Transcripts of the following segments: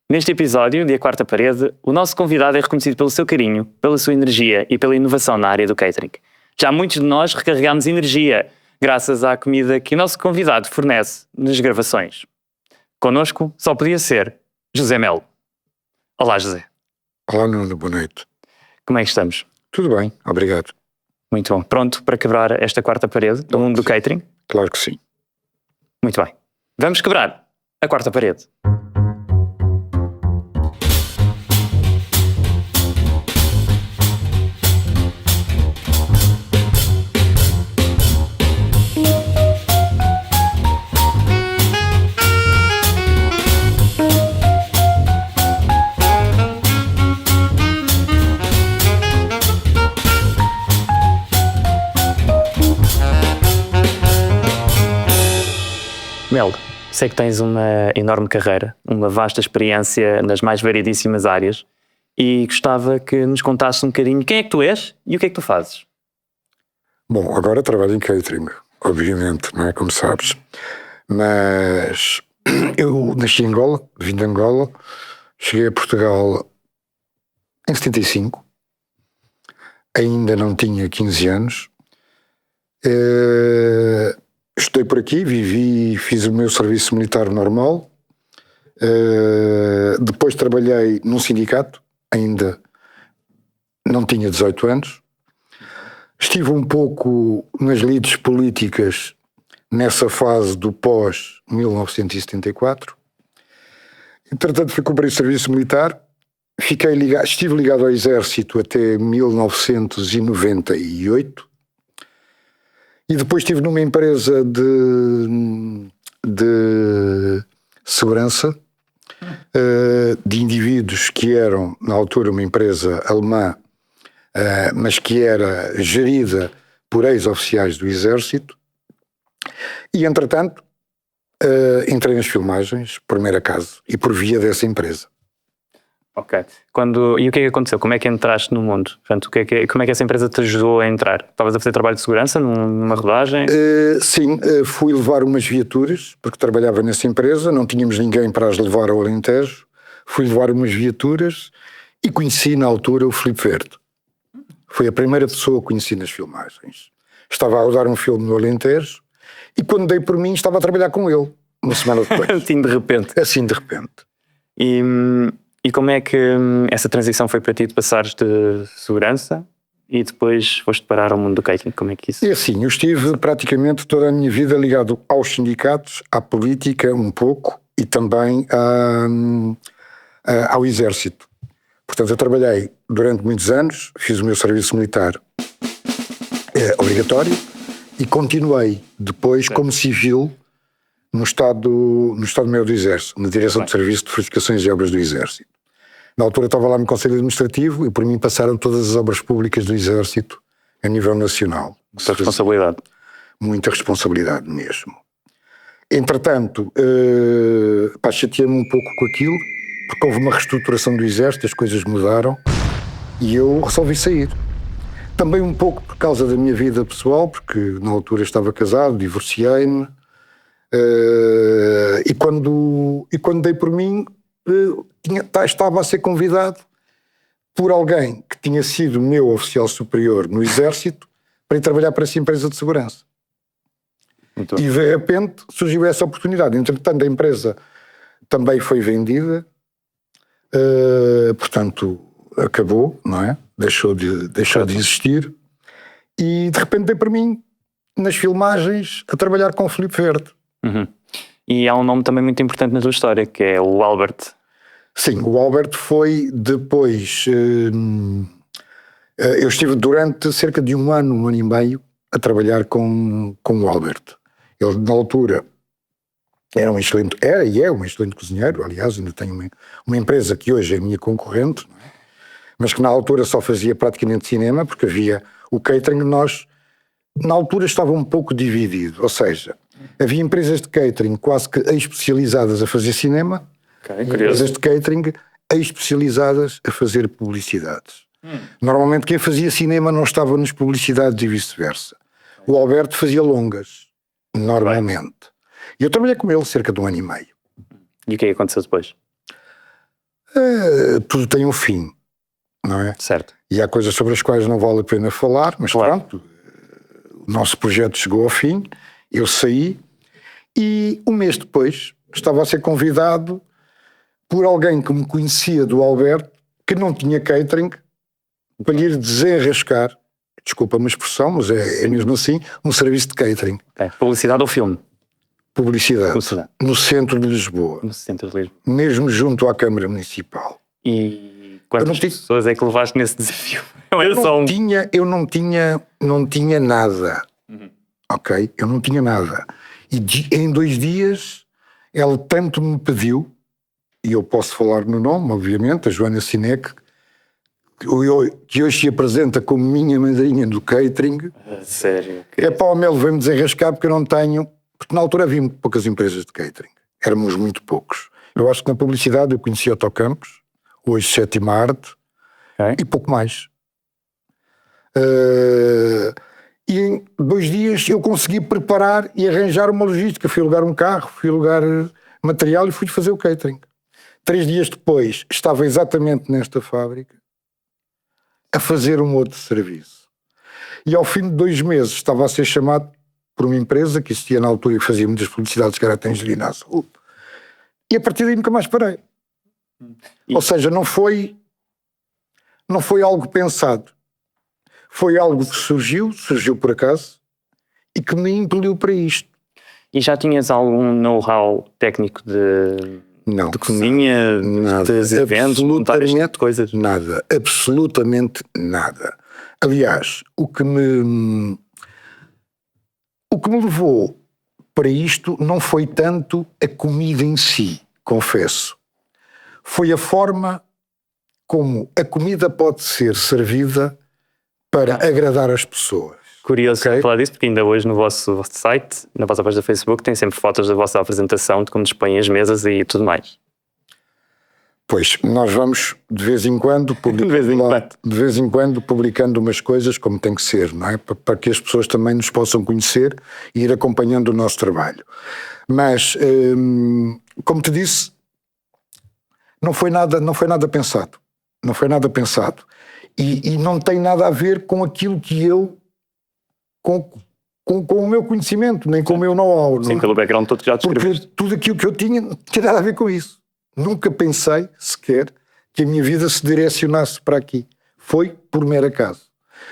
Neste episódio de A Quarta Parede, o nosso convidado é reconhecido pelo seu carinho, pela sua energia e pela inovação na área do catering. Já muitos de nós recarregamos energia graças à comida que o nosso convidado fornece nas gravações. Connosco só podia ser José Melo. Olá, José. Olá, Nuno, boa noite. Como é que estamos? Tudo bem, obrigado. Muito bom. Pronto para quebrar esta quarta parede do mundo do catering? Claro que sim. Muito bem. Vamos quebrar a quarta parede. Melo, sei que tens uma enorme carreira, uma vasta experiência nas mais variedíssimas áreas e gostava que nos contasses um bocadinho quem é que tu és e o que é que tu fazes. Bom, agora trabalho em catering, obviamente, não é? Como sabes. Mas eu nasci em Angola, vim de Angola, cheguei a Portugal em 75, ainda não tinha 15 anos. Estudei por aqui, vivi, fiz o meu serviço militar normal. Depois trabalhei num sindicato, ainda não tinha 18 anos. Estive um pouco nas lides políticas nessa fase do pós-1974. Entretanto, fui cumprir o serviço militar. Estive ligado ao Exército até 1998. E depois estive numa empresa de segurança de indivíduos que eram, na altura, uma empresa alemã, mas que era gerida por ex-oficiais do Exército. E, entretanto, entrei nas filmagens, por mero acaso, e por via dessa empresa. Ok. E o que é que aconteceu? Como é que entraste no mundo? Portanto, como é que essa empresa te ajudou a entrar? Estavas a fazer trabalho de segurança numa rodagem? Sim, fui levar umas viaturas, porque trabalhava nessa empresa, não tínhamos ninguém para as levar ao Alentejo. Fui levar umas viaturas e conheci na altura o Filipe Verde. Foi a primeira pessoa que conheci nas filmagens. Estava a rodar um filme no Alentejo e quando dei por mim estava a trabalhar com ele, uma semana depois. Assim de repente. Assim de repente. E como é que essa transição foi para ti de passares de segurança e depois foste parar ao mundo do catering? Como é que isso... É assim, eu estive praticamente toda a minha vida ligado aos sindicatos, à política um pouco e também ao Exército. Portanto, eu trabalhei durante muitos anos, fiz o meu serviço militar obrigatório e continuei depois como civil no Estado-Maior do Exército, na Direção de Serviço de Fortificações e Obras do Exército. Na altura estava lá no Conselho Administrativo e por mim passaram todas as obras públicas do Exército a nível nacional. Muita responsabilidade. Muita responsabilidade mesmo. Entretanto, chateei-me um pouco com aquilo, porque houve uma reestruturação do Exército, as coisas mudaram e eu resolvi sair. Também um pouco por causa da minha vida pessoal, porque na altura estava casado, divorciei-me, e quando dei por mim, estava a ser convidado por alguém que tinha sido meu oficial superior no Exército para ir trabalhar para essa empresa de segurança. E de repente surgiu essa oportunidade. Entretanto, a empresa também foi vendida, portanto acabou, não é? Deixou de existir e de repente dei para mim nas filmagens a trabalhar com o Filipe Verde. Uhum. E há um nome também muito importante na tua história, que é o Albert. Sim, o Albert foi depois... eu estive durante cerca de um ano e meio, a trabalhar com o Albert. Ele, na altura, era um excelente cozinheiro. Aliás, ainda tenho uma empresa que hoje é a minha concorrente, não é? Mas que na altura só fazia praticamente cinema, porque havia o catering. Nós, na altura, estava um pouco dividido, ou seja... Havia empresas de catering quase que especializadas a fazer cinema, empresas de catering especializadas a fazer publicidades. Normalmente quem fazia cinema não estava nas publicidades e vice-versa. O Alberto fazia longas, normalmente. E eu trabalhei com ele cerca de um ano e meio. E o que é que aconteceu depois? Tudo tem um fim, não é? Certo. E há coisas sobre as quais não vale a pena falar, mas Claro. pronto, o nosso projeto chegou ao fim, eu saí e um mês depois estava a ser convidado por alguém que me conhecia do Alberto, que não tinha catering, para lhe ir desenrascar, desculpa-me a expressão, mas é mesmo assim, um serviço de catering. Ok. Publicidade ou filme? Publicidade. Publicidade. No centro de Lisboa, No centro de Lisboa. mesmo junto à Câmara Municipal. E quantas Eu não tinha- pessoas é que levaste nesse desafio? Não era só um. Eu não tinha nada. Ok? Eu não tinha nada. E em 2 dias ela tanto me pediu, e eu posso falar no nome, obviamente, a Joana Sinec, que hoje se apresenta como minha madrinha do catering. Sério. É pá, o Mel veio-me desenrascar porque eu não tenho, porque na altura havia muito poucas empresas de catering. Éramos muito poucos. Eu acho que na publicidade eu conhecia Autocampos, hoje Sétima Arte, Ok. e pouco mais. E em 2 dias eu consegui preparar e arranjar uma logística. Fui alugar um carro, fui alugar material e fui fazer o catering. 3 dias depois estava exatamente nesta fábrica a fazer um outro serviço. E ao fim de 2 meses estava a ser chamado por uma empresa que existia na altura e que fazia muitas publicidades, que era a Tangerina Azul. E a partir daí nunca mais parei. Ou seja, não foi algo pensado. Foi algo que surgiu por acaso, e que me impeliu para isto. E já tinhas algum know-how técnico Não. de cozinha, Nada. de eventos, montagens de coisas? Nada. Absolutamente nada. Aliás, o que me levou para isto não foi tanto a comida em si, confesso. Foi a forma como a comida pode ser servida para agradar as pessoas. Curioso Ok. falar disso, porque ainda hoje no vosso site, na vossa página do Facebook, tem sempre fotos da vossa apresentação, de como dispõem as mesas e tudo mais. Pois, nós vamos de vez em quando publicando umas coisas como tem que ser, não é? Para que as pessoas também nos possam conhecer e ir acompanhando o nosso trabalho. Mas, como te disse, não foi nada pensado. Não foi nada pensado. E não tem nada a ver com aquilo que eu, com o meu conhecimento, nem com o meu know-how. Sim, pelo background todo que já descreveste. Porque tudo aquilo que eu tinha não tinha nada a ver com isso. Nunca pensei sequer que a minha vida se direcionasse para aqui. Foi por mero acaso.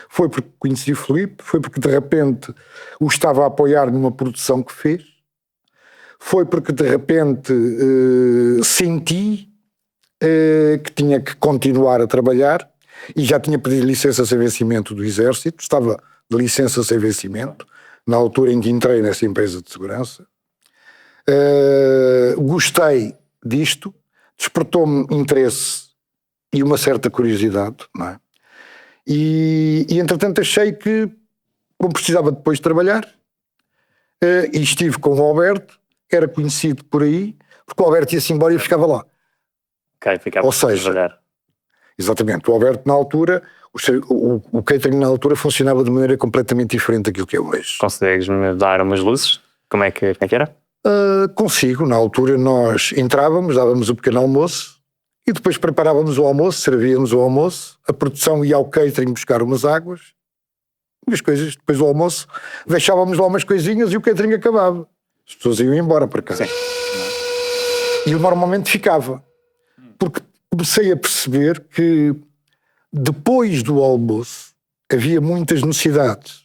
Foi porque conheci o Filipe, foi porque de repente o estava a apoiar numa produção que fez, foi porque de repente senti que tinha que continuar a trabalhar e já tinha pedido licença sem vencimento do Exército, estava de licença sem vencimento, na altura em que entrei nessa empresa de segurança. Gostei disto, despertou-me interesse e uma certa curiosidade, não é? E entretanto achei que, como precisava depois de trabalhar, e estive com o Alberto, era conhecido por aí, porque o Alberto ia-se embora e eu ficava lá. Ok, ficava Ou seja, a trabalhar. Exatamente, o Alberto na altura, o catering na altura funcionava de maneira completamente diferente daquilo que é hoje. Consegues-me dar umas luzes? Como é que era? Consigo, na altura nós entrávamos, dávamos o pequeno almoço e depois preparávamos o almoço, servíamos o almoço, a produção ia ao catering buscar umas águas, umas coisas, depois do almoço deixávamos lá umas coisinhas e o catering acabava. As pessoas iam embora para casa. Sim. E eu normalmente ficava, porque comecei a perceber que depois do almoço havia muitas necessidades.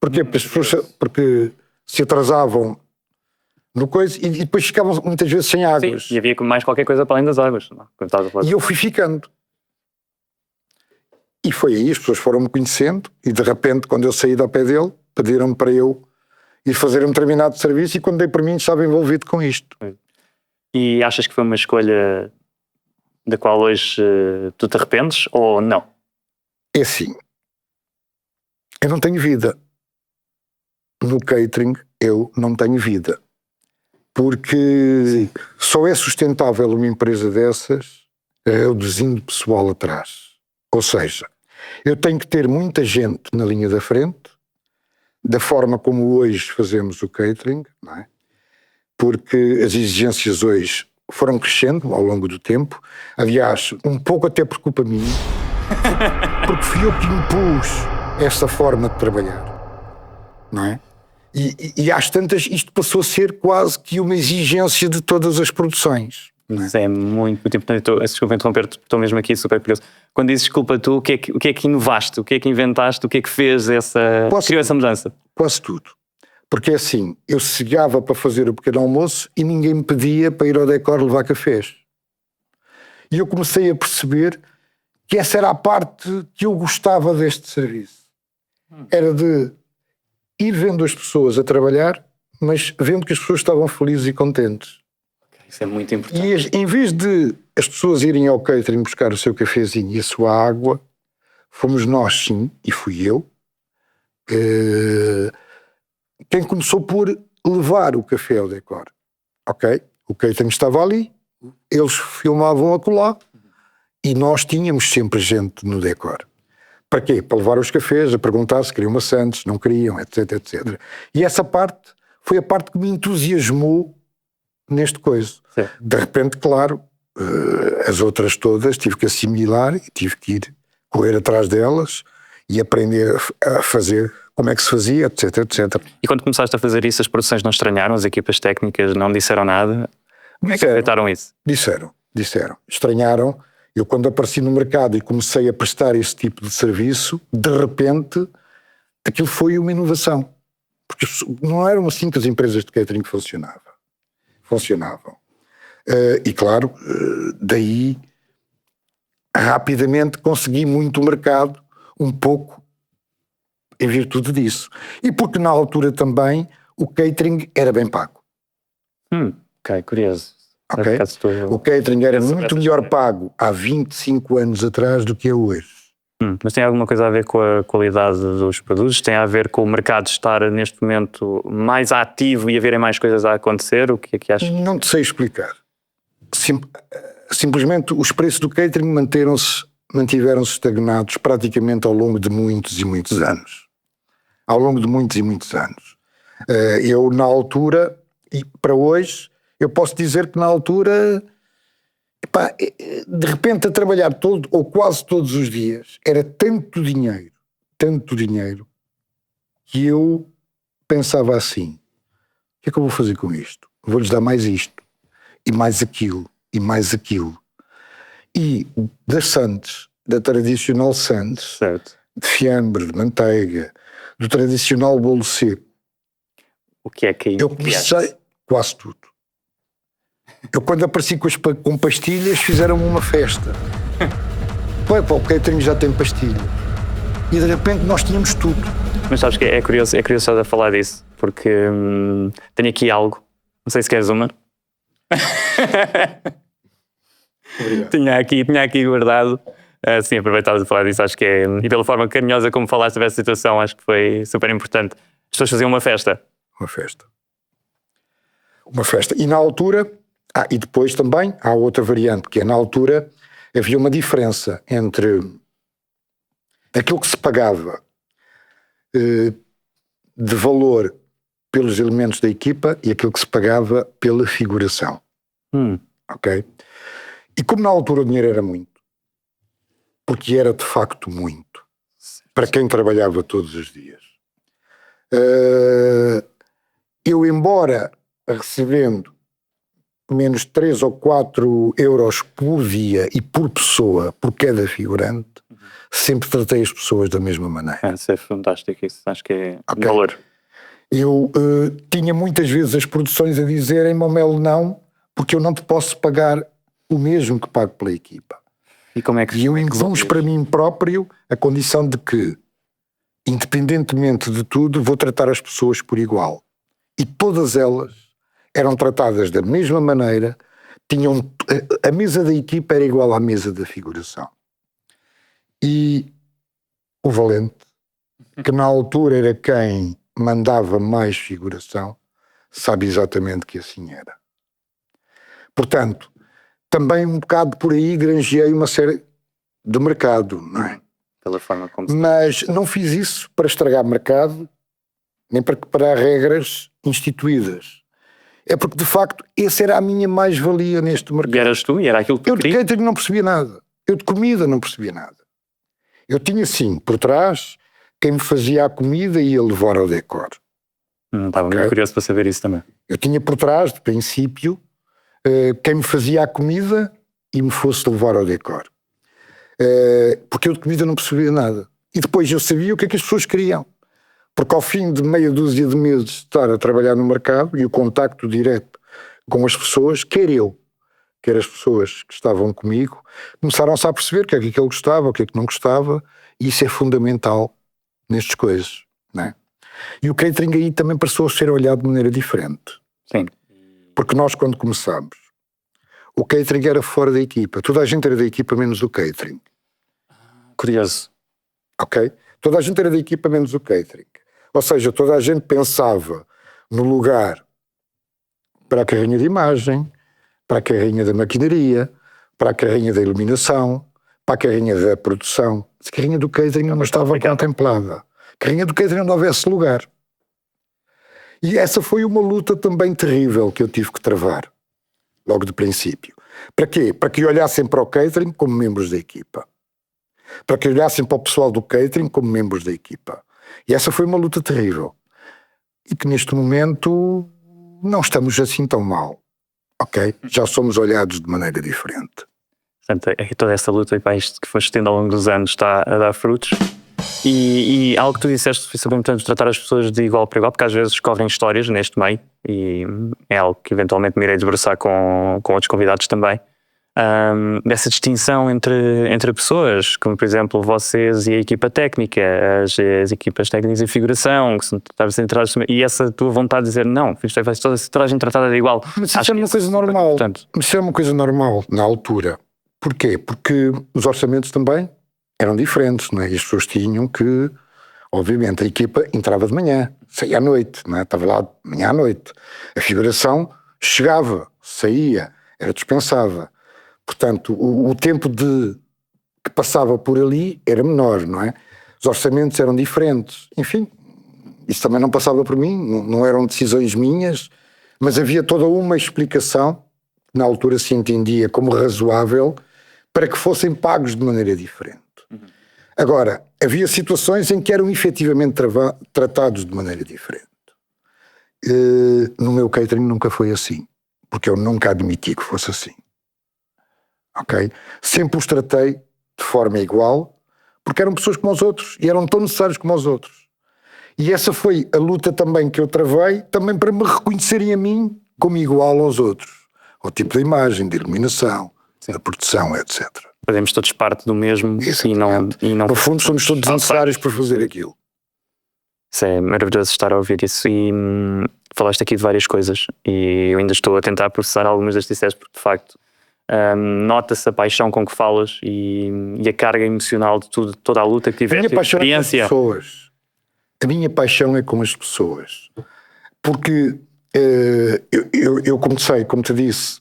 Porquê? Porque se atrasavam no coisa e depois ficavam muitas vezes sem águas. Sim, e havia mais qualquer coisa para além das águas. Não? Quando estavas a falar. E eu fui ficando. E foi aí, as pessoas foram-me conhecendo e de repente, quando eu saí da pé dele, pediram-me para eu ir fazer um determinado serviço e quando dei para mim estava envolvido com isto. E achas que foi uma escolha da qual hoje tu te arrependes ou não? É assim, eu não tenho vida. No catering eu não tenho vida. Porque só é sustentável uma empresa dessas reduzindo pessoal atrás. Ou seja, eu tenho que ter muita gente na linha da frente, da forma como hoje fazemos o catering, não é? Porque as exigências hoje foram crescendo ao longo do tempo. Aliás, um pouco até por culpa minha, porque fui eu que impus essa forma de trabalhar, não é? E às tantas isto passou a ser quase que uma exigência de todas as produções. Não é? Isso é muito tempo. Desculpa interromper, estou mesmo aqui super curioso. Quando dizes desculpa tu, o que é que inovaste? O que é que inventaste? O que é que fez criou essa mudança? Quase tudo. Porque assim, eu chegava para fazer o pequeno almoço e ninguém me pedia para ir ao Decor levar cafés. E eu comecei a perceber que essa era a parte que eu gostava deste serviço. Era de ir vendo as pessoas a trabalhar, mas vendo que as pessoas estavam felizes e contentes. Isso é muito importante. E em vez de as pessoas irem ao catering buscar o seu cafezinho e a sua água, fomos nós, sim, e fui eu, quem começou por levar o café ao Decor. Ok? O catering estava ali, eles filmavam acolá e nós tínhamos sempre gente no Decor. Para quê? Para levar os cafés, a perguntar se queriam maçantes, não queriam, etc, etc. E essa parte foi a parte que me entusiasmou neste coisa. Sim. De repente, claro, as outras todas tive que assimilar e tive que ir correr atrás delas e aprender a fazer como é que se fazia, etc, etc. E quando começaste a fazer isso, as produções não estranharam? As equipas técnicas não disseram nada? Como é que aceitaram isso? Disseram. Estranharam. Eu quando apareci no mercado e comecei a prestar esse tipo de serviço, de repente, aquilo foi uma inovação. Porque não eram assim que as empresas de catering funcionavam. E claro, daí rapidamente consegui muito mercado, um pouco em virtude disso. E porque na altura também o catering era bem pago. Ok, curioso. Okay? O catering era muito melhor pago há 25 anos atrás do que é hoje. Mas tem alguma coisa a ver com a qualidade dos produtos? Tem a ver com o mercado estar neste momento mais ativo e haverem mais coisas a acontecer? O que é que achas? Não te sei explicar. Simplesmente os preços do catering mantiveram-se estagnados praticamente ao longo de muitos e muitos anos. Ao longo de muitos e muitos anos. Eu na altura, e para hoje, eu posso dizer que na altura, de repente a trabalhar todo ou quase todos os dias, era tanto dinheiro, que eu pensava assim, o que é que eu vou fazer com isto? Vou-lhes dar mais isto, e mais aquilo, e mais aquilo. E das Sandes, da tradicional Sandes, Certo. de fiambre, de manteiga, do tradicional bolo seco, O que é que eu comecei quase tudo. Eu quando apareci com pastilhas, fizeram-me uma festa. O catering já tem pastilha. E de repente nós tínhamos tudo. Mas sabes que é curioso estar a falar disso, porque tenho aqui algo, não sei se queres uma. tinha aqui guardado. Sim, aproveitava de falar disso, acho que é, e pela forma carinhosa como falaste dessa situação, acho que foi super importante. As pessoas faziam uma festa. Uma festa. E na altura, e depois também há outra variante, que é na altura havia uma diferença entre aquilo que se pagava de valor pelos elementos da equipa e aquilo que se pagava pela figuração. Ok? E como na altura o dinheiro era muito, porque era de facto muito, para quem trabalhava todos os dias, eu, embora recebendo menos 3 ou 4 euros por dia e por pessoa, por cada figurante, sempre tratei as pessoas da mesma maneira. Isso é fantástico, isso acho que é valor. Eu tinha muitas vezes as produções a dizerem-me, Mel, não, porque eu não te posso pagar o mesmo que pago pela equipa. E eu impus para mim próprio a condição de que, independentemente de tudo, vou tratar as pessoas por igual. E todas elas eram tratadas da mesma maneira, a mesa da equipa era igual à mesa da figuração. E o Valente, que na altura era quem mandava mais figuração, sabe exatamente que assim era. Portanto, também um bocado por aí granjeei uma série de mercado, não é? Pela forma como Mas não fiz isso para estragar mercado, nem para regras instituídas. É porque, de facto, essa era a minha mais-valia neste mercado. E eras tu, e era aquilo que tu Eu de querias. catering não percebia nada. Eu de comida não percebia nada. Eu tinha, sim, por trás, quem me fazia a comida e ia levar ao decor. Estava muito curioso para saber isso também. Eu tinha por trás, de princípio, quem me fazia a comida e me fosse levar ao decor. Porque eu de comida não percebia nada. E depois eu sabia o que é que as pessoas queriam. Porque ao fim de meia dúzia de meses de estar a trabalhar no mercado e o contacto direto com as pessoas, quer as pessoas que estavam comigo, começaram-se a perceber o que é que ele gostava, o que é que não gostava, e isso é fundamental nestas coisas, não é? E o catering aí também passou a ser olhado de maneira diferente. Sim. Porque nós, quando começámos, o catering era fora da equipa. Toda a gente era da equipa menos o catering. Curioso. Ok? Toda a gente era da equipa menos o catering. Ou seja, toda a gente pensava no lugar para a carrinha de imagem, para a carrinha da maquinaria, para a carrinha da iluminação, para a carrinha da produção. A carrinha do catering não estava contemplada. A carrinha do catering não houvesse lugar. E essa foi uma luta também terrível que eu tive que travar, logo de princípio. Para quê? Para que olhassem para o catering como membros da equipa. Para que olhassem para o pessoal do catering como membros da equipa. E essa foi uma luta terrível. E que neste momento não estamos assim tão mal. Ok? Já somos olhados de maneira diferente. Portanto, toda essa luta para isto que foste tendo ao longo dos anos está a dar frutos. E algo que tu disseste foi sobre importante tratar as pessoas de igual para igual, porque às vezes correm histórias neste meio, e é algo que eventualmente me irei debruçar com outros convidados também. Dessa distinção entre pessoas, como por exemplo vocês e a equipa técnica, as equipas técnicas de figuração, que são e essa tua vontade de dizer não, isto vai toda a gente tratada de igual. Mas isso é uma coisa normal. Mas isso é uma coisa normal na altura. Porquê? Porque os orçamentos também eram diferentes, não é? E as pessoas tinham que, obviamente, a equipa entrava de manhã, saía à noite, não é? Estava lá de manhã à noite. A figuração chegava, saía, era dispensada. Portanto, o tempo que passava por ali era menor, não é? Os orçamentos eram diferentes. Enfim, isso também não passava por mim, não eram decisões minhas, mas havia toda uma explicação, que na altura se entendia como razoável, para que fossem pagos de maneira diferente. Agora, havia situações em que eram efetivamente tratados de maneira diferente. No meu catering nunca foi assim, porque eu nunca admiti que fosse assim. Ok? Sempre os tratei de forma igual, porque eram pessoas como os outros e eram tão necessários como os outros. E essa foi a luta também que eu travei, também para me reconhecerem a mim como igual aos outros, ao tipo de imagem, de iluminação, da produção, etc. Fazemos todos parte do mesmo e não. No fundo, somos todos necessários para fazer aquilo. Isso é maravilhoso estar a ouvir isso. E falaste aqui de várias coisas e eu ainda estou a tentar processar algumas das que disseste, porque de facto nota-se a paixão com que falas e a carga emocional de tudo, toda a luta que tiveste. A minha paixão é com as pessoas. A minha paixão é com as pessoas. Porque eu comecei, como te disse,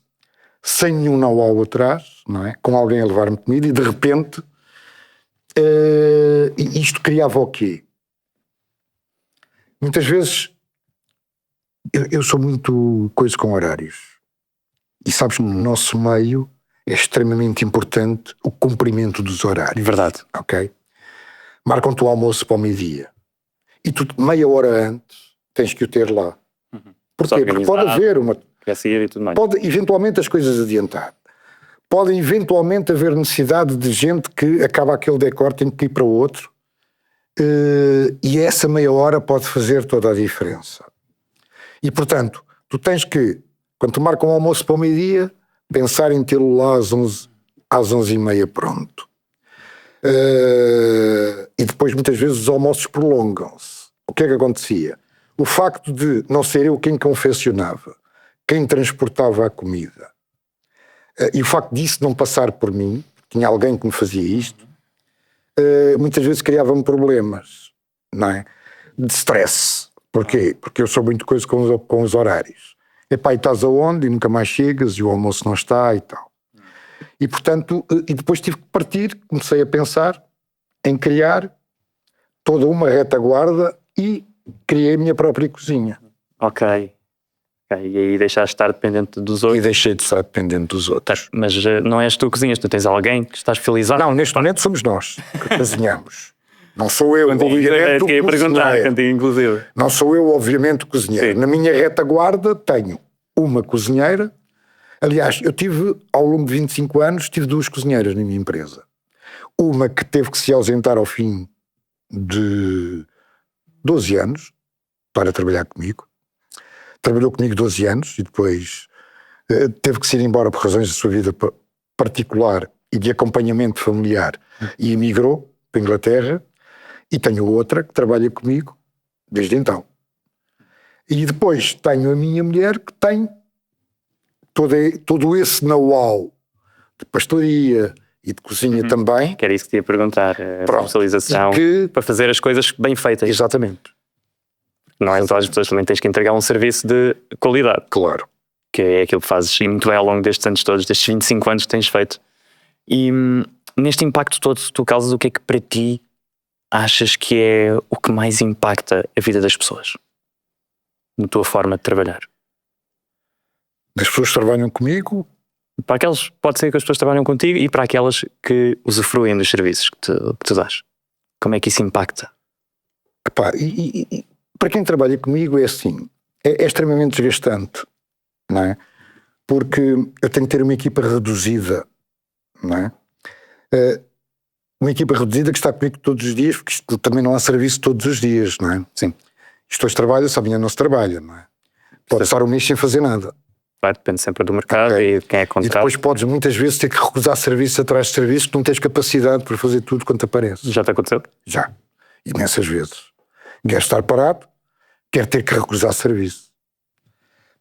sem nenhum know-how atrás, não é? Com alguém a levar-me comida e de repente isto criava o quê? Muitas vezes eu sou muito coisa com horários. E sabes que no nosso meio é extremamente importante o cumprimento dos horários. Verdade. Ok? Marcam-te o almoço para o meio-dia. E tu, meia hora antes, tens que o ter lá. Porquê? Porque pode haver uma... E tudo mais. Pode eventualmente as coisas adiantar. Pode eventualmente haver necessidade de gente que acaba aquele decor, tem que ir para o outro. E essa meia hora pode fazer toda a diferença. E portanto, tu tens que, quando tu marcas um almoço para o meio-dia, pensar em tê-lo lá às 11h30 pronto. E depois muitas vezes os almoços prolongam-se. O que é que acontecia? O facto de não ser eu quem confeccionava, quem transportava a comida, e o facto disso não passar por mim, tinha alguém que me fazia isto, muitas vezes criava-me problemas, não é? De stress. Porquê? Porque eu sou muito coisa com os horários. Epá, e estás aonde? E nunca mais chegas, e o almoço não está e tal. E portanto, e depois tive que partir, comecei a pensar em criar toda uma retaguarda e criei a minha própria cozinha. Ok. Ok, e aí deixaste de estar dependente dos E outros. deixei de estar dependente dos outros. Mas não és tu que cozinhas, tu tens alguém que está especializado. Não, neste momento somos nós que cozinhamos. Não sou eu, obviamente, o Queria perguntar, cozinheiro. contigo inclusive. Não sou eu, obviamente, o cozinheiro. Sim. Na minha retaguarda tenho uma cozinheira. Aliás, eu tive, ao longo de 25 anos, tive 2 cozinheiras na minha empresa. Uma que teve que se ausentar ao fim de 12 anos para trabalhar comigo. Trabalhou comigo 12 anos e depois teve que se ir embora por razões da sua vida particular e de acompanhamento familiar e emigrou para a Inglaterra. E tenho outra que trabalha comigo desde então. E depois tenho a minha mulher que tem todo esse know-how de pastoria e de cozinha também. Que era isso que te ia perguntar, a Pronto. especialização para fazer as coisas bem feitas. Exatamente. Não é todas as pessoas, também tens que entregar um serviço de qualidade, Claro. que é aquilo que fazes e muito bem ao longo destes anos todos, destes 25 anos que tens feito. E neste impacto todo que tu causas, o que é que para ti achas que é o que mais impacta a vida das pessoas? Na tua forma de trabalhar? As pessoas que trabalham comigo, Para aquelas, pode ser que as pessoas trabalham contigo e para aquelas que usufruem dos serviços que tu dás. Como é que isso impacta? epá, e para quem trabalha comigo é assim, é extremamente desgastante, não é? Porque eu tenho que ter uma equipa reduzida, não é? Uma equipa reduzida que está comigo todos os dias, porque isto também não há serviço todos os dias, não é? Sim. Isto hoje trabalha-se, amanhã não se trabalha, não é? Pode estar um mês sem fazer nada. Claro, depende sempre do mercado Ok. e de quem é E contratado. depois podes muitas vezes ter que recusar serviço atrás de serviço, que não tens capacidade para fazer tudo quanto aparece. Já te aconteceu? Já. Imensas vezes. Quer estar parado, quer ter que recusar serviço.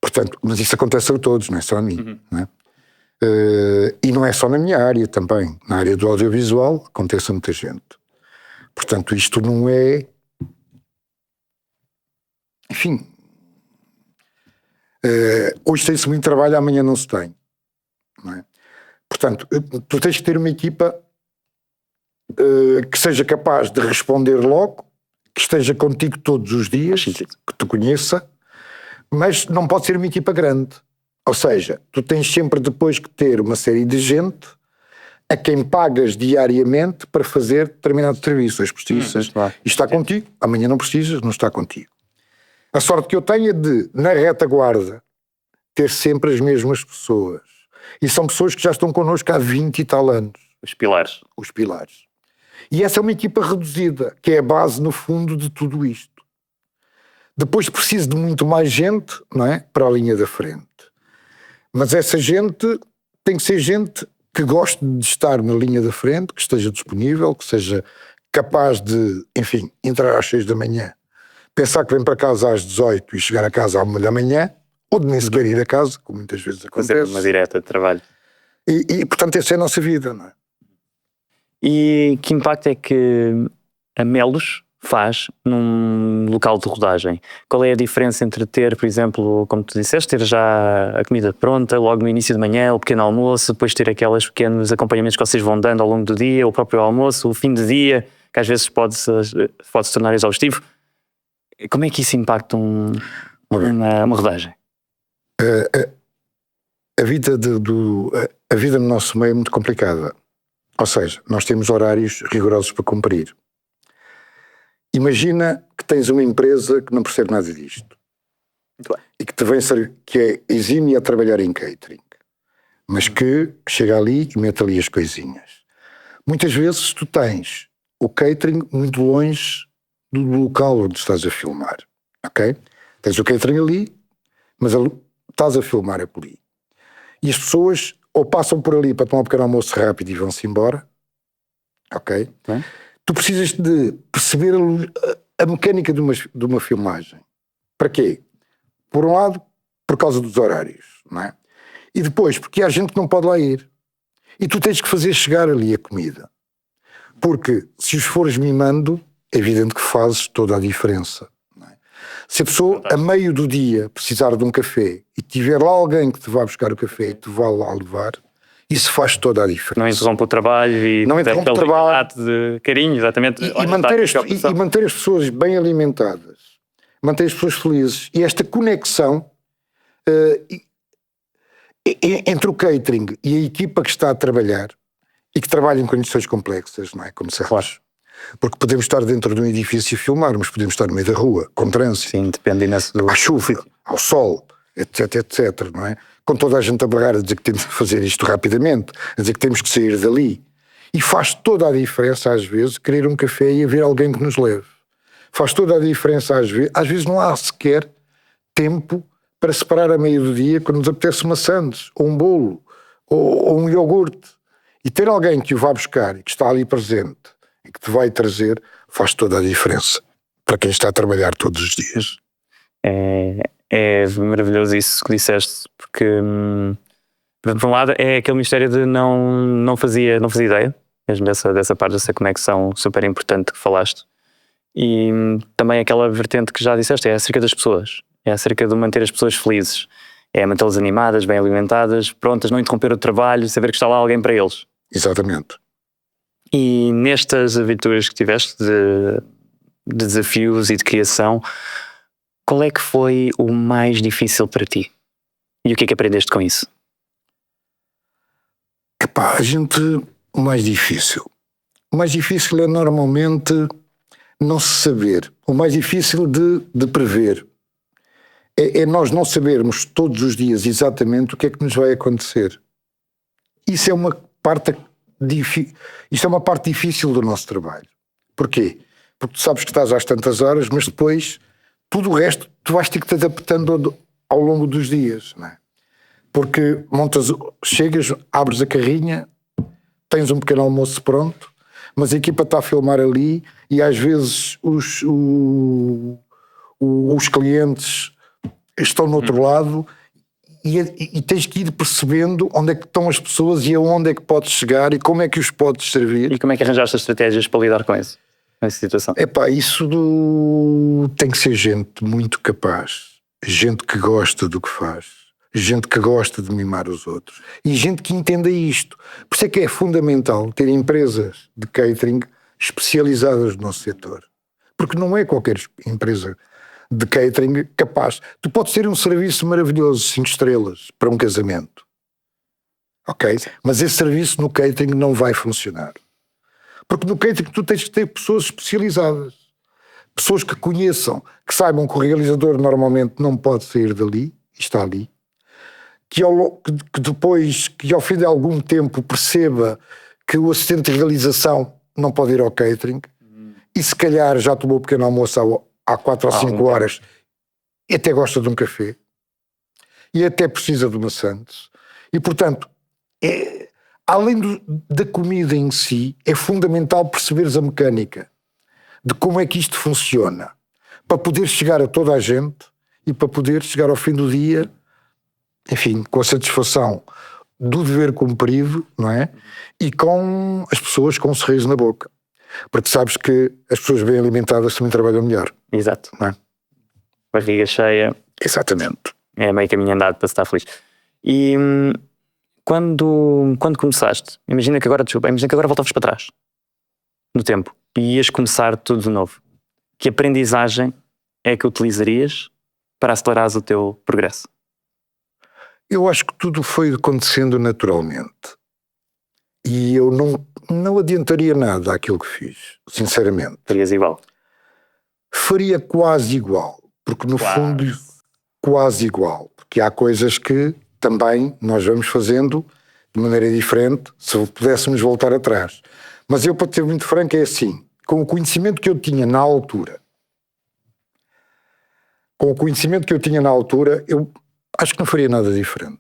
Portanto, mas isso acontece a todos, não é só a mim. Não é? E não é só na minha área também. Na área do audiovisual acontece a muita gente. Portanto, isto não é... Enfim... hoje tem-se muito trabalho, amanhã não se tem. Não é? Portanto, tu tens que ter uma equipa que seja capaz de responder logo, que esteja contigo todos os dias, que te conheça, mas não pode ser uma equipa grande. Ou seja, tu tens sempre depois que ter uma série de gente a quem pagas diariamente para fazer determinado serviço. Hoje precisas, claro. e está contigo, amanhã não precisas, não está contigo. A sorte que eu tenho é de, na retaguarda, ter sempre as mesmas pessoas. E são pessoas que já estão connosco há 20 e tal anos. Os pilares. Os pilares. E essa é uma equipa reduzida, que é a base, no fundo, de tudo isto. Depois preciso de muito mais gente, não é? Para a linha da frente. Mas essa gente tem que ser gente que goste de estar na linha da frente, que esteja disponível, que seja capaz de, enfim, entrar às 6 da manhã, pensar que vem para casa às 18 e chegar a casa à 1 da manhã, ou de nem sequer ir a casa, como muitas vezes Fazer acontece. uma direta de trabalho. E, portanto, essa é a nossa vida, não é? E que impacto é que a Melos faz num local de rodagem? Qual é a diferença entre ter, por exemplo, como tu disseste, ter já a comida pronta logo no início de manhã, o pequeno almoço, depois ter aqueles pequenos acompanhamentos que vocês vão dando ao longo do dia, o próprio almoço, o fim de dia, que às vezes pode se tornar exaustivo. Como é que isso impacta uma rodagem? A vida a vida no nosso meio é muito complicada. Ou seja, nós temos horários rigorosos para cumprir. Imagina que tens uma empresa que não percebe nada disto. E que te vem que é exímia a trabalhar em catering. Mas que chega ali e mete ali as coisinhas. Muitas vezes tu tens o catering muito longe do local onde estás a filmar. Ok? Tens o catering ali, mas estás a filmar é por ali. E as pessoas ou passam por ali para tomar um pequeno almoço rápido e vão-se embora. Ok? Tu precisas de perceber a mecânica de uma filmagem. Para quê? Por um lado, por causa dos horários, não é? E depois, porque há gente que não pode lá ir. E tu tens que fazer chegar ali a comida. Porque se os fores mimando, é evidente que fazes toda a diferença. Não é? Se a pessoa, a meio do dia, precisar de um café e tiver lá alguém que te vá buscar o café e te vá lá levar, isso faz toda a diferença. Não interrompe o trabalho e não interrompe o trabalho. Ato de carinho, exatamente. E manter as pessoas bem alimentadas, manter as pessoas felizes. E esta conexão entre o catering e a equipa que está a trabalhar e que trabalha em condições complexas, não é? Como sabes. Claro. Porque podemos estar dentro de um edifício e filmar, mas podemos estar no meio da rua, com trânsito, Sim, depende à chuva, ao sol, etc, etc, não é? Com toda a gente a barrar a dizer que temos que fazer isto rapidamente, a dizer que temos que sair dali. E faz toda a diferença, às vezes, querer um café e haver alguém que nos leve. Faz toda a diferença, às vezes não há sequer tempo para separar a meio do dia quando nos apetece maçãs, ou um bolo, ou um iogurte. E ter alguém que o vá buscar e que está ali presente e que te vai trazer, faz toda a diferença para quem está a trabalhar todos os dias. É maravilhoso isso que disseste, porque por um lado é aquele mistério de não fazia ideia, mesmo dessa parte, dessa conexão super importante que falaste. E também aquela vertente que já disseste, é acerca das pessoas, é acerca de manter as pessoas felizes, é mantê-las animadas, bem alimentadas, prontas, não interromper o trabalho, saber que está lá alguém para eles. Exatamente. E nestas aventuras que tiveste de desafios e de criação, qual é que foi o mais difícil para ti? E o que é que aprendeste com isso? Epá, o mais difícil é normalmente não se saber. O mais difícil de prever é nós não sabermos todos os dias exatamente o que é que nos vai acontecer. Isso é uma parte difícil do nosso trabalho. Porquê? Porque tu sabes que estás às tantas horas, mas depois tudo o resto tu vais ter que te adaptando ao longo dos dias, não é? Porque chegas, abres a carrinha, tens um pequeno almoço pronto, mas a equipa está a filmar ali e às vezes os clientes estão no outro lado e tens que ir percebendo onde é que estão as pessoas e aonde é que podes chegar e como é que os podes servir. E como é que arranjaste as estratégias para lidar com isso? Nessa situação? Tem que ser gente muito capaz, gente que gosta do que faz, gente que gosta de mimar os outros e gente que entenda isto. Por isso é que é fundamental ter empresas de catering especializadas no nosso setor, porque não é qualquer empresa de catering capaz. Tu podes ter um serviço maravilhoso, 5 estrelas, para um casamento, ok? Mas esse serviço no catering não vai funcionar. Porque no catering tu tens que ter pessoas especializadas. Pessoas que conheçam, que saibam que o realizador normalmente não pode sair dali, está ali. Que ao fim de algum tempo perceba que o assistente de realização não pode ir ao catering e se calhar já tomou um pequeno almoço há 4 ou 5 horas e até gosta de um café e até precisa de uma Santos. E portanto, além da comida em si, é fundamental perceberes a mecânica de como é que isto funciona, para poder chegar a toda a gente e para poder chegar ao fim do dia, enfim, com a satisfação do dever cumprido, não é? E com as pessoas com um sorriso na boca. Porque sabes que as pessoas bem alimentadas também trabalham melhor. Exato. Não é? Barriga cheia. Exatamente. É meio caminho andado para se estar feliz. E quando começaste, imagina que agora voltavas para trás no tempo e ias começar tudo de novo. Que aprendizagem é que utilizarias para acelerares o teu progresso? Eu acho que tudo foi acontecendo naturalmente. E eu não adiantaria nada àquilo que fiz, sinceramente. Farias igual? Faria quase igual, porque no fundo, quase igual. Porque há coisas que também nós vamos fazendo de maneira diferente se pudéssemos voltar atrás. Mas eu, para ser muito franco, é assim, com o conhecimento que eu tinha na altura, eu acho que não faria nada diferente.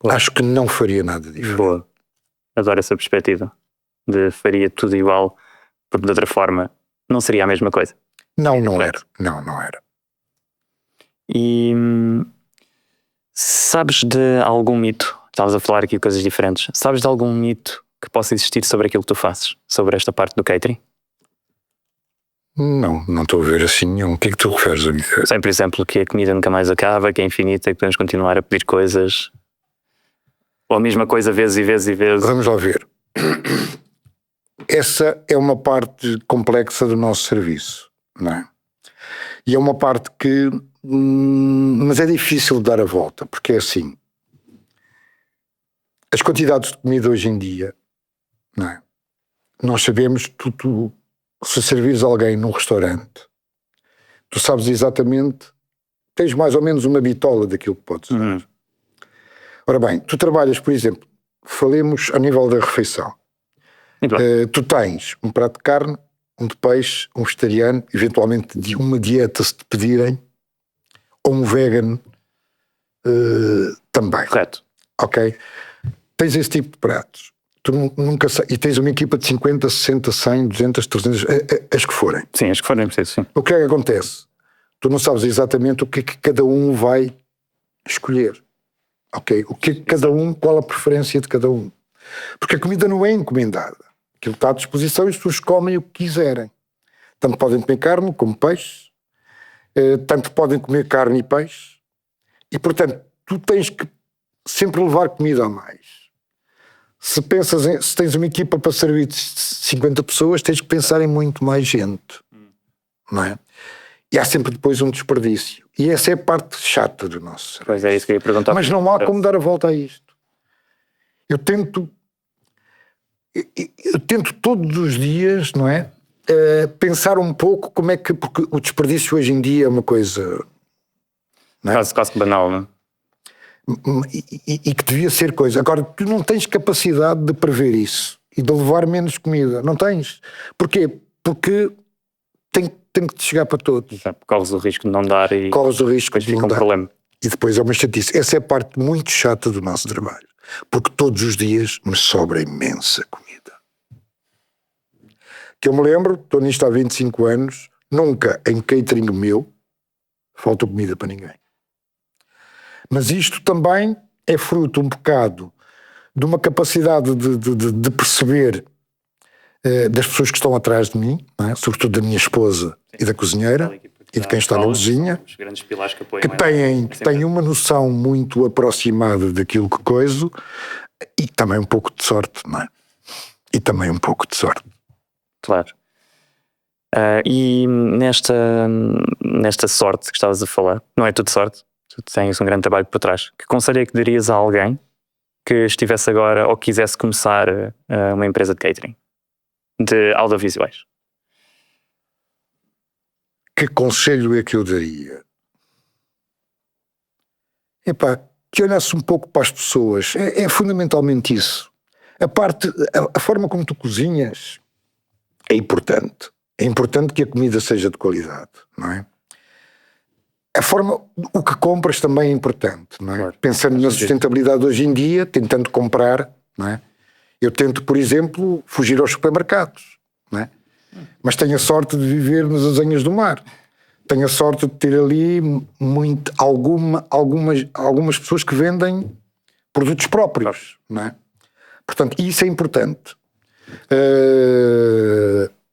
Boa. Acho que não faria nada diferente. Boa. Adoro essa perspectiva de faria tudo igual, porque de outra forma não seria a mesma coisa. Não era. Não era. E sabes de algum mito? Estavas a falar aqui de coisas diferentes. Sabes de algum mito que possa existir sobre aquilo que tu fazes? Sobre esta parte do catering? Não estou a ver assim nenhum. O que é que tu referes a mim? Sei, por exemplo, que a comida nunca mais acaba, que é infinita e que podemos continuar a pedir coisas. Ou a mesma coisa vezes e vezes e vezes. Vamos lá ver. Essa é uma parte complexa do nosso serviço, não é? E é uma parte que mas é difícil de dar a volta, porque é assim, as quantidades de comida hoje em dia, não é? Nós sabemos, se servires alguém num restaurante, tu sabes exatamente, tens mais ou menos uma bitola daquilo que podes dar. Ora bem, tu trabalhas, por exemplo, falemos a nível da refeição. Tu tens um prato de carne, um de peixe, um vegetariano, eventualmente de uma dieta se te pedirem, ou um vegan também. Correto. Ok? Tens esse tipo de pratos. Tu nunca e tens uma equipa de 50, 60, 100, 200, 300, as que forem. Sim, as que forem preciso, sim. O que é que acontece? Tu não sabes exatamente o que é que cada um vai escolher. Ok? O que é que cada um, qual a preferência de cada um. Porque a comida não é encomendada. Aquilo está à disposição e as pessoas comem o que quiserem. Tanto podem comer carne como peixe, tanto podem comer carne e peixe, e portanto tu tens que sempre levar comida a mais. Se tens uma equipa para servir de 50 pessoas, tens que pensar em muito mais gente, não é? E há sempre depois um desperdício, e essa é a parte chata do nosso serviço. Pois é isso que eu ia perguntar. Mas não há como dar a volta a isto. Eu tento todos os dias, não é? Pensar um pouco como é que, porque o desperdício hoje em dia é uma coisa, não é? Quase que banal, não é? E que devia ser coisa. Agora, tu não tens capacidade de prever isso e de levar menos comida. Não tens. Porquê? Porque tem que te chegar para todos. Corres o risco de não dar e corres o risco depois de fica não um dar. problema. E depois é uma chatice. Essa é a parte muito chata do nosso trabalho. Porque todos os dias me sobra imensa comida. Que eu me lembro, estou nisto há 25 anos, nunca em catering meu falta comida para ninguém. Mas isto também é fruto um bocado de uma capacidade de perceber das pessoas que estão atrás de mim, não é? Sobretudo da minha esposa e da cozinheira e de quem está na cozinha, que têm uma noção muito aproximada daquilo que coiso, e também um pouco de sorte, não é? E também um pouco de sorte. Claro. E nesta sorte que estavas a falar, não é tudo sorte, tu tens um grande trabalho por trás. Que conselho é que darias a alguém que estivesse agora ou quisesse começar uma empresa de catering, de audiovisuais? Que conselho é que eu daria? Epá, que olhasse um pouco para as pessoas. É fundamentalmente isso. A forma como tu cozinhas é importante. É importante que a comida seja de qualidade, não é? O que compras também é importante, não é? Claro. Pensando na sustentabilidade hoje em dia, tentando comprar, não é? Eu tento, por exemplo, fugir aos supermercados, não é? Mas tenho a sorte de viver nas azenhas do mar. Tenho a sorte de ter ali algumas pessoas que vendem produtos próprios, não é? Portanto, isso é importante.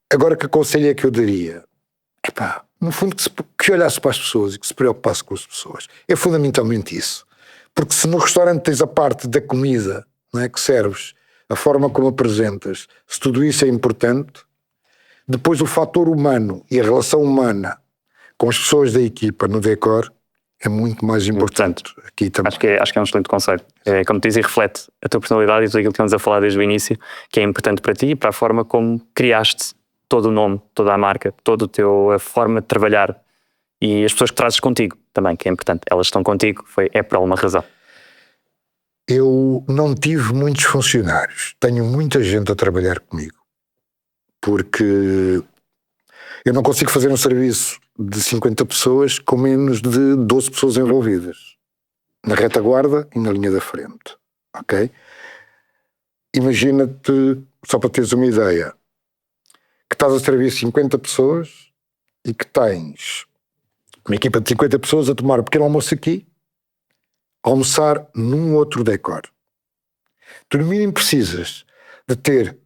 Agora, que conselho é que eu daria? Epá, no fundo, que olhasse para as pessoas e que se preocupasse com as pessoas. É fundamentalmente isso. Porque se no restaurante tens a parte da comida, não é, que serves, a forma como apresentas, se tudo isso é importante, depois o fator humano e a relação humana com as pessoas da equipa no decor é muito mais importante aqui também. Acho que é um excelente conselho. É, como te diz, e reflete a tua personalidade e tudo aquilo que estamos a falar desde o início, que é importante para ti e para a forma como criaste todo o nome, toda a marca, toda a forma de trabalhar e as pessoas que trazes contigo também, que é importante. Elas estão contigo, é por alguma razão. Eu não tive muitos funcionários. Tenho muita gente a trabalhar comigo. Porque eu não consigo fazer um serviço de 50 pessoas com menos de 12 pessoas envolvidas. Na retaguarda e na linha da frente. Ok? Imagina-te, só para teres uma ideia, que estás a servir 50 pessoas e que tens uma equipa de 50 pessoas a tomar um pequeno almoço aqui, a almoçar num outro decor. Tu no mínimo precisas de ter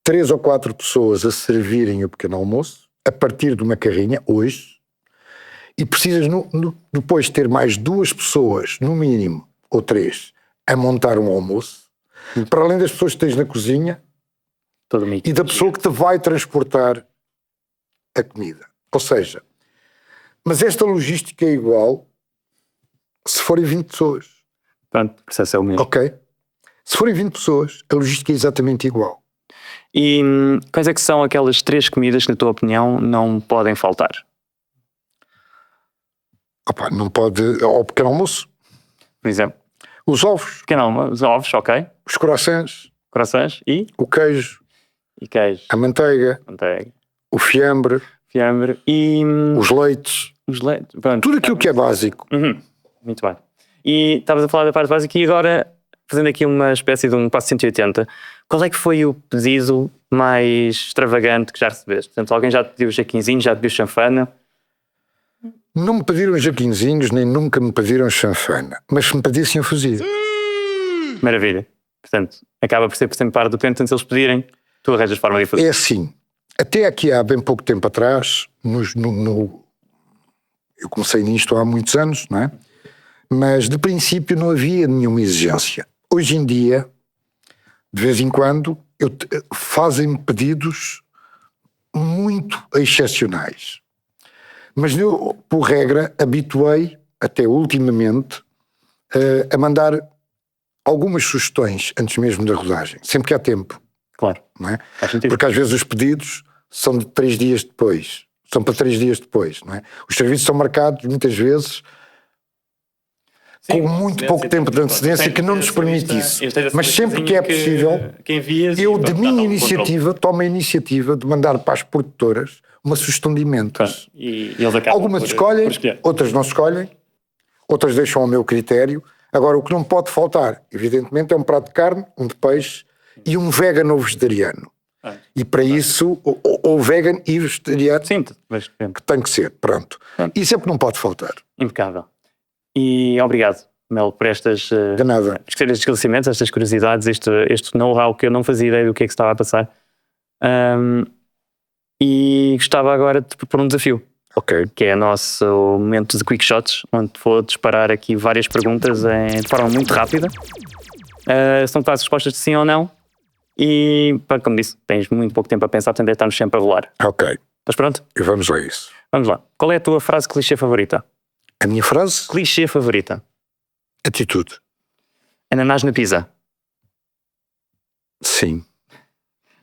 3 ou 4 pessoas a servirem o pequeno almoço, a partir de uma carrinha, hoje, e precisas depois ter mais 2 pessoas, no mínimo, ou 3, a montar um almoço, para além das pessoas que tens na cozinha, e da pessoa que te vai transportar a comida. Ou seja, Mas esta logística é igual se forem 20 pessoas. Pronto, o processo é o mesmo. Ok? Se forem 20 pessoas, a logística é exatamente igual. E quais é que são aquelas 3 comidas que, na tua opinião, não podem faltar? Opa, não pode... Ao pequeno almoço, Por exemplo, os ovos, pequeno almoço, os ovos, ok. os croissants, Corações o queijo, e queijo. a manteiga, Manteiga, o fiambre, fiambre e os leites, os leites. Pronto. tudo aquilo que é básico. Uhum. Muito bem. E estavas a falar da parte básica e agora, fazendo aqui uma espécie de um passo 180, qual é que foi o pedido mais extravagante que já recebeste? Portanto, alguém já te pediu jaquinzinho, já te pediu chanfana? Não me pediram jaquinzinhos, nem nunca me pediram chanfana, mas se me pedissem eu fazia. Maravilha. Portanto, acaba por ser sempre parte do cliente, antes de eles pedirem, tu arranjas forma de fazer. É assim, até aqui há bem pouco tempo atrás, eu comecei nisto há muitos anos, não é? Mas de princípio não havia nenhuma exigência. Hoje em dia, de vez em quando, fazem-me pedidos muito excepcionais. Mas eu, por regra, habituei, até ultimamente, a mandar algumas sugestões antes mesmo da rodagem, sempre que há tempo. Claro. Não é? Faz sentido. Porque às vezes os pedidos são de 3 dias depois, são para 3 dias depois, não é? Os serviços são marcados muitas vezes com muito pouco tempo de antecedência que não nos permite isso. Mas sempre que é possível, eu de minha iniciativa tomo a iniciativa de mandar para as produtoras uma sugestão de emendas. E eles acabam Algumas escolhem, outras não escolhem, outras deixam ao meu critério. Agora, o que não pode faltar, evidentemente, é um prato de carne, um de peixe e um vegan ou vegetariano. E para isso, ou vegan e vegetariano, Sim, que tem que ser, pronto. Isso é o que não pode faltar. impecável. E obrigado, Mel, por estes esclarecimentos, estas curiosidades, este know-how que eu não fazia ideia do que é que se estava a passar. E gostava agora de te propor um desafio. Ok. Que é o nosso momento de quick shots, onde vou disparar aqui várias perguntas de forma muito rápida. São quase respostas de sim ou não. E, como disse, tens muito pouco tempo a pensar, portanto, estar-nos sempre a rolar. Ok. Estás pronto? E vamos a isso. Vamos lá. Qual é a tua frase clichê favorita? A minha frase? Clichê favorita. Atitude. Ananás na pizza. Sim.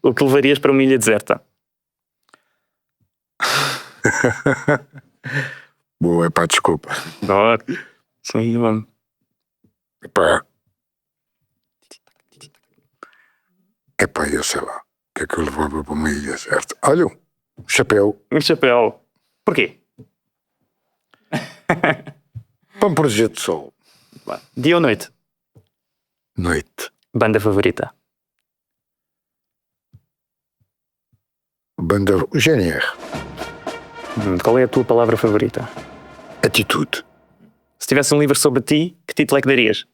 O que levarias para uma ilha deserta? Boa, epá, desculpa. Bora. Sim, vamos. Epá, eu sei lá. O que é que eu levava para uma ilha certa? Olha, um chapéu. Um chapéu. Porquê? Para um projeto de sol. Dia ou noite? Noite. Banda favorita? Banda GNR. Qual é a tua palavra favorita? Atitude. Se tivesse um livro sobre ti, que título é que darias?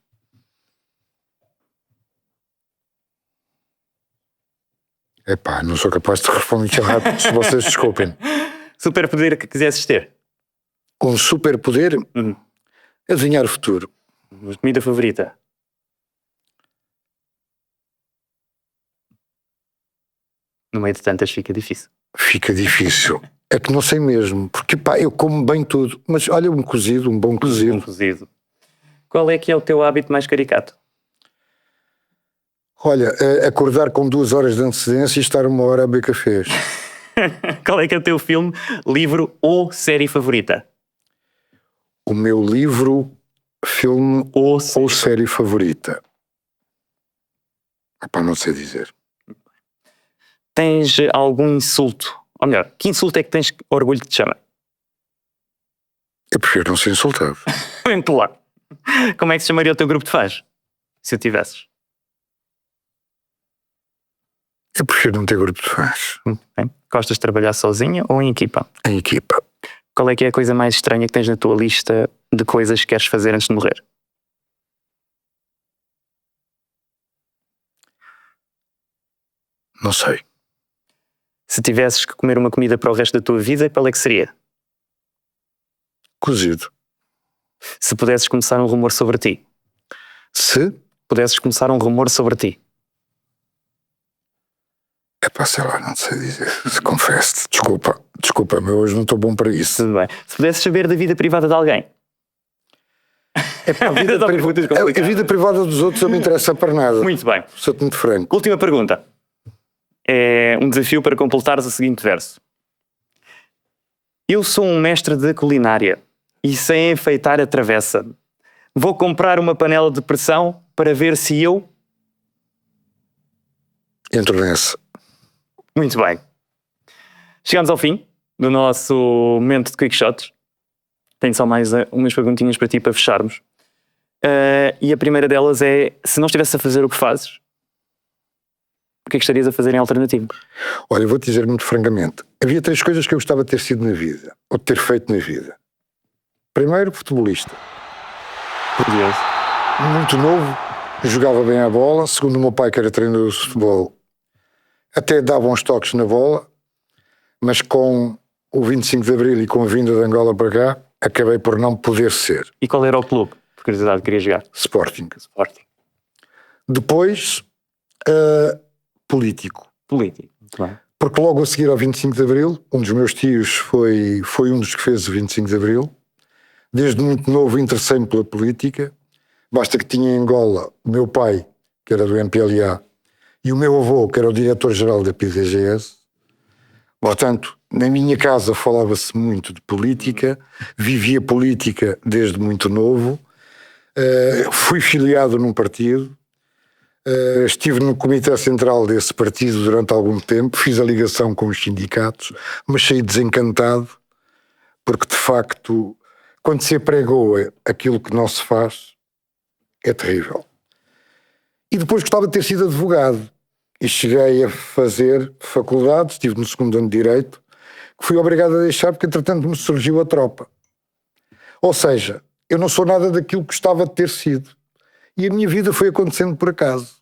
Epá, não sou capaz de responder isso rápido, se vocês desculpem. Superpoder que quisesses ter? Um superpoder? Adivinhar o futuro. Comida favorita? No meio de tantas fica difícil. Fica difícil. É que não sei mesmo, porque pá, eu como bem tudo, mas olha, um cozido, um bom cozido. Um cozido. Qual é que é o teu hábito mais caricato? Olha, acordar com 2 horas de antecedência e estar 1 hora a beber cafés. Qual é que é o teu filme, livro ou série favorita? O meu livro, filme ou série favorita? Epá, não sei dizer. Tens algum insulto? Ou melhor, que insulto é que tens orgulho que te chama? Eu prefiro não ser insultado. Muito lá. Como é que se chamaria o teu grupo de fãs? Se o tivesses? Eu prefiro não ter grupo de fãs. Bem, gostas de trabalhar sozinha ou em equipa? Em equipa. Qual é que é a coisa mais estranha que tens na tua lista de coisas que queres fazer antes de morrer? Não sei. Se tivesses que comer uma comida para o resto da tua vida, qual é que seria? Cozido. Se pudesses começar um rumor sobre ti? Se pudesses começar um rumor sobre ti? Pá, sei lá, não sei dizer. Confesso-te, desculpa, mas hoje não estou bom para isso. Tudo bem. Se pudesses saber da vida privada de alguém. A vida privada dos outros não me interessa para nada. Muito bem. Sou-te muito franco. Última pergunta. É um desafio para completares o seguinte verso. Eu sou um mestre de culinária e sei enfeitar a travessa. Vou comprar uma panela de pressão para ver se eu... Entro nessa. Muito bem. Chegamos ao fim do nosso momento de Quick Shots. Tenho só mais umas perguntinhas para ti para fecharmos. E a primeira delas é, se não estivesse a fazer o que fazes, o que é que estarias a fazer em alternativo? Olha, eu vou-te dizer muito francamente. Havia 3 coisas que eu gostava de ter sido na vida, ou de ter feito na vida. Primeiro, futebolista. Curioso. Muito novo, jogava bem a bola. Segundo o meu pai, que era treinador de futebol, até dava uns toques na bola, mas com o 25 de Abril e com a vinda de Angola para cá, acabei por não poder ser. E qual era o clube? Por curiosidade, queria jogar. Sporting. Depois, político. político. Muito bem. Porque logo a seguir ao 25 de Abril, um dos meus tios foi um dos que fez o 25 de Abril. Desde muito novo interessei-me pela política. Basta que tinha em Angola o meu pai, que era do MPLA, e o meu avô, que era o diretor-geral da PDGS. Portanto, na minha casa falava-se muito de política, vivia política desde muito novo, fui filiado num partido, estive no comitê central desse partido durante algum tempo, fiz a ligação com os sindicatos, mas saí desencantado, porque de facto, quando se apregou aquilo que não se faz, é terrível. E depois gostava de ter sido advogado, e cheguei a fazer faculdade, estive no 2º ano de Direito, que fui obrigado a deixar porque entretanto me surgiu a tropa. Ou seja, eu não sou nada daquilo que gostava de ter sido. E a minha vida foi acontecendo por acaso.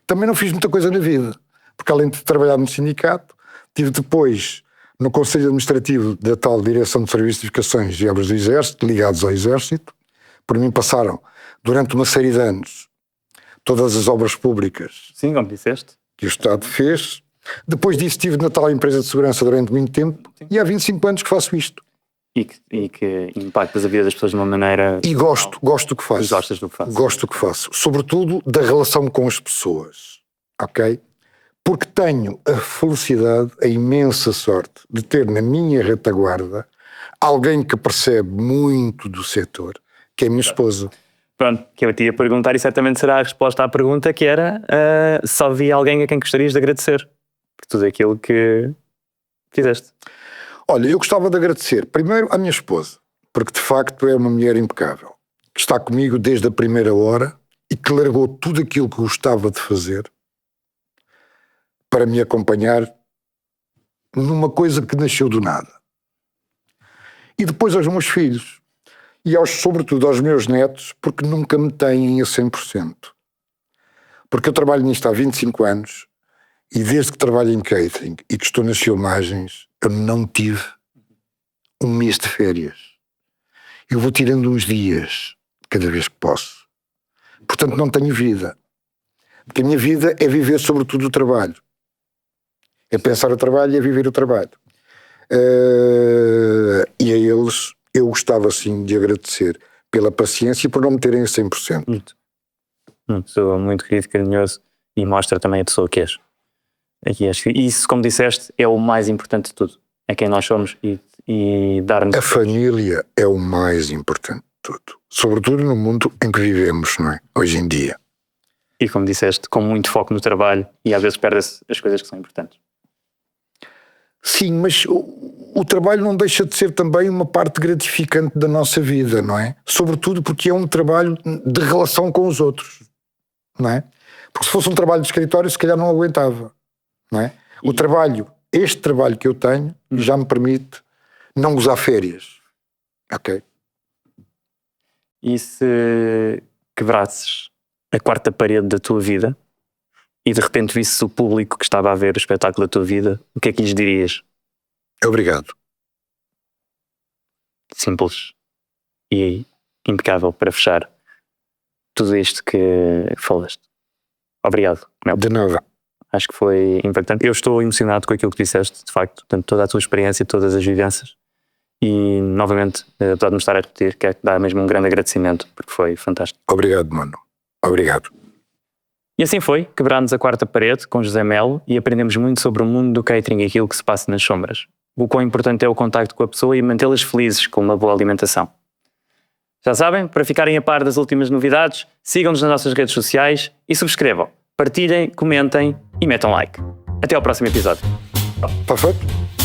Também não fiz muita coisa na vida, porque além de trabalhar no sindicato, estive depois no Conselho Administrativo da tal Direção de Serviços de Edificações e Obras do Exército, ligados ao Exército. Por mim passaram, durante uma série de anos, todas as obras públicas. Sim, como disseste. Que o Estado fez. Depois disso estive na tal empresa de segurança durante muito tempo. Sim. E há 25 anos que faço isto. E que impactas a vida das pessoas de uma maneira... E gosto do que faço. Gostas do que faço. Gosto do que faço. Sobretudo da relação com as pessoas. Ok? Porque tenho a felicidade, a imensa sorte de ter na minha retaguarda alguém que percebe muito do setor, que é a minha esposa. Pronto, que eu te ia perguntar e certamente será a resposta à pergunta que era se havia alguém a quem gostarias de agradecer por tudo aquilo que fizeste. Olha, eu gostava de agradecer primeiro à minha esposa, porque de facto é uma mulher impecável, que está comigo desde a primeira hora e que largou tudo aquilo que gostava de fazer para me acompanhar numa coisa que nasceu do nada. E depois aos meus filhos. E sobretudo aos meus netos, porque nunca me têm a 100%. Porque eu trabalho nisto há 25 anos e desde que trabalho em catering e que estou nas filmagens, eu não tive um mês de férias. Eu vou tirando uns dias cada vez que posso. Portanto, não tenho vida. Porque a minha vida é viver sobretudo o trabalho. É pensar o trabalho e é viver o trabalho. E a eles... eu gostava, sim, de agradecer pela paciência e por não me terem a 100%. Sou muito querido e carinhoso e mostra também a pessoa que és. E isso, como disseste, é o mais importante de tudo. É quem nós somos e dar-nos... A família é o mais importante de tudo. Sobretudo no mundo em que vivemos, não é? Hoje em dia. E como disseste, com muito foco no trabalho e às vezes perde-se as coisas que são importantes. Sim, mas o trabalho não deixa de ser também uma parte gratificante da nossa vida, não é? Sobretudo porque é um trabalho de relação com os outros, não é? Porque se fosse um trabalho de escritório, se calhar não aguentava, não é? Este trabalho que eu tenho já me permite não gozar férias, ok? E se quebrasses a quarta parede da tua vida e de repente visses o público que estava a ver o espetáculo da tua vida, o que é que lhes dirias? Obrigado. Simples e impecável para fechar tudo isto que falaste. Obrigado. De nada. Acho que foi impactante. Eu estou emocionado com aquilo que disseste, de facto, portanto, toda a tua experiência, todas as vivências. E, novamente, apesar de me estar a repetir, quero dar mesmo um grande agradecimento, porque foi fantástico. Obrigado, mano. Obrigado. E assim foi, quebrámos a quarta parede com José Melo e aprendemos muito sobre o mundo do catering e aquilo que se passa nas sombras. O quão importante é o contacto com a pessoa e mantê-las felizes com uma boa alimentação. Já sabem, para ficarem a par das últimas novidades, sigam-nos nas nossas redes sociais e subscrevam, partilhem, comentem e metam like. Até ao próximo episódio. Perfeito.